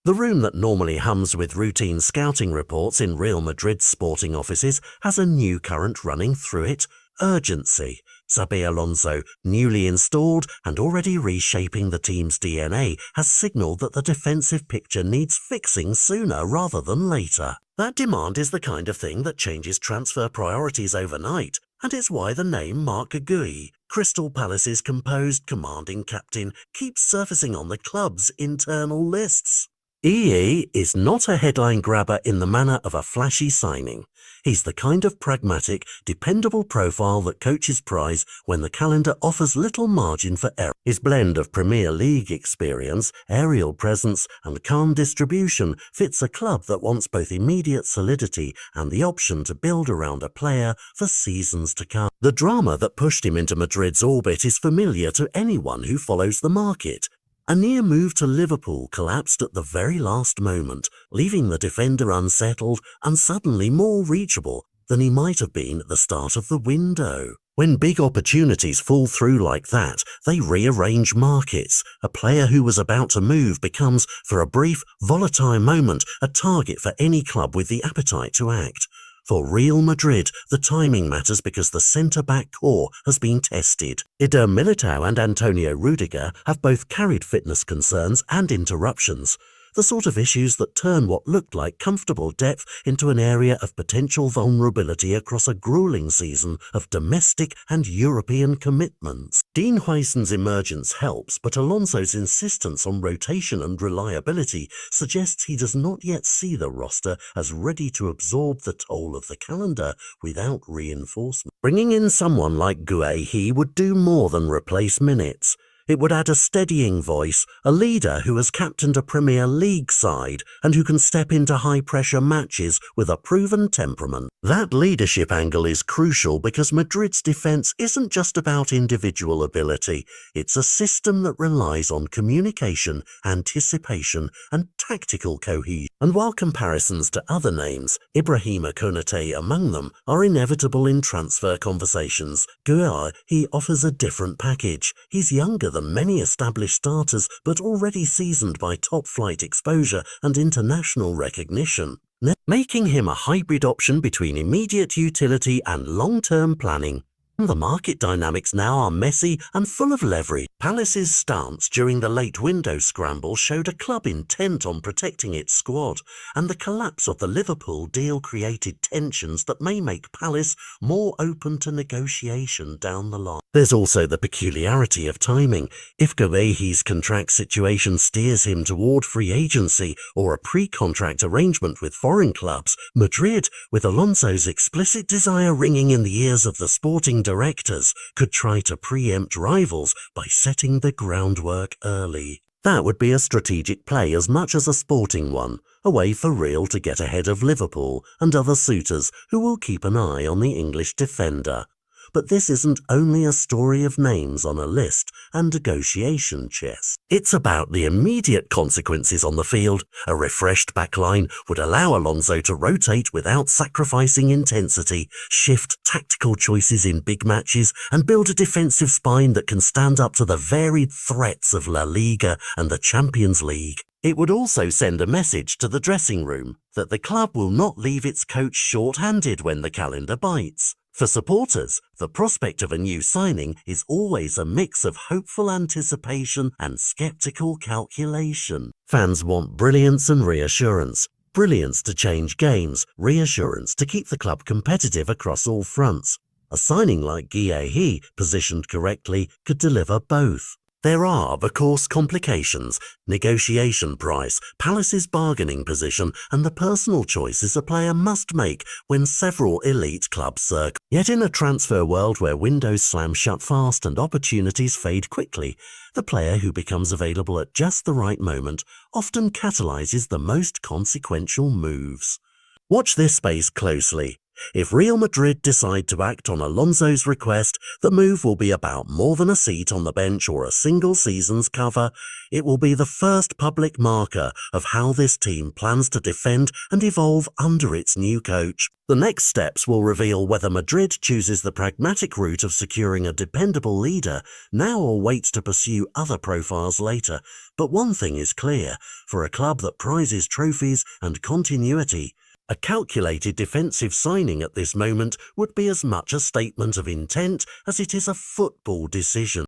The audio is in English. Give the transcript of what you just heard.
The room that normally hums with routine scouting reports in Real Madrid's sporting offices has a new current running through it: urgency. Xabi Alonso, newly installed and already reshaping the team's DNA, has signalled that the defensive picture needs fixing sooner rather than later. That demand is the kind of thing that changes transfer priorities overnight, and it's why the name Marc Guéhi, Crystal Palace's composed commanding captain, keeps surfacing on the club's internal lists. EE is not a headline grabber in the manner of a flashy signing. He's the kind of pragmatic, dependable profile that coaches prize when the calendar offers little margin for error. His blend of Premier League experience, aerial presence and calm distribution fits a club that wants both immediate solidity and the option to build around a player for seasons to come. The drama that pushed him into Madrid's orbit is familiar to anyone who follows the market. A near move to Liverpool collapsed at the very last moment, leaving the defender unsettled and suddenly more reachable than he might have been at the start of the window. When big opportunities fall through like that, they rearrange markets. A player who was about to move becomes, for a brief, volatile moment, a target for any club with the appetite to act. For Real Madrid, the timing matters because the centre-back core has been tested. Eder Militao and Antonio Rudiger have both carried fitness concerns and interruptions, the sort of issues that turn what looked like comfortable depth into an area of potential vulnerability across a grueling season of domestic and European commitments. Dean Huijsen's emergence helps, but Alonso's insistence on rotation and reliability suggests he does not yet see the roster as ready to absorb the toll of the calendar without reinforcement. Bringing in someone like Guéhi would do more than replace minutes. It would add a steadying voice, a leader who has captained a Premier League side and who can step into high-pressure matches with a proven temperament. That leadership angle is crucial because Madrid's defence isn't just about individual ability. It's a system that relies on communication, anticipation and tactical cohesion. And while comparisons to other names, Ibrahima Konate among them, are inevitable in transfer conversations, Guéhi offers a different package. He's younger than many established starters, but already seasoned by top-flight exposure and international recognition, making him a hybrid option between immediate utility and long-term planning. The market dynamics now are messy and full of leverage. Palace's stance during the late window scramble showed a club intent on protecting its squad, and the collapse of the Liverpool deal created tensions that may make Palace more open to negotiation down the line. There's also the peculiarity of timing. If Guéhi's contract situation steers him toward free agency or a pre-contract arrangement with foreign clubs, Madrid, with Alonso's explicit desire ringing in the ears of the sporting directors, could try to preempt rivals by setting the groundwork early. That would be a strategic play as much as a sporting one, a way for Real to get ahead of Liverpool and other suitors who will keep an eye on the English defender. But this isn't only a story of names on a list and negotiation chess. It's about the immediate consequences on the field. A refreshed backline would allow Alonso to rotate without sacrificing intensity, shift tactical choices in big matches, and build a defensive spine that can stand up to the varied threats of La Liga and the Champions League. It would also send a message to the dressing room that the club will not leave its coach short-handed when the calendar bites. For supporters, the prospect of a new signing is always a mix of hopeful anticipation and skeptical calculation. Fans want brilliance and reassurance. Brilliance to change games, reassurance to keep the club competitive across all fronts. A signing like Guéhi, positioned correctly, could deliver both. There are, of course, complications: negotiation price, Palace's bargaining position, and the personal choices a player must make when several elite clubs circle. Yet in a transfer world where windows slam shut fast and opportunities fade quickly, the player who becomes available at just the right moment often catalyzes the most consequential moves. Watch this space closely. If Real Madrid decide to act on Alonso's request, the move will be about more than a seat on the bench or a single season's cover. It will be the first public marker of how this team plans to defend and evolve under its new coach. The next steps will reveal whether Madrid chooses the pragmatic route of securing a dependable leader now or waits to pursue other profiles later. But one thing is clear, for a club that prizes trophies and continuity, a calculated defensive signing at this moment would be as much a statement of intent as it is a football decision.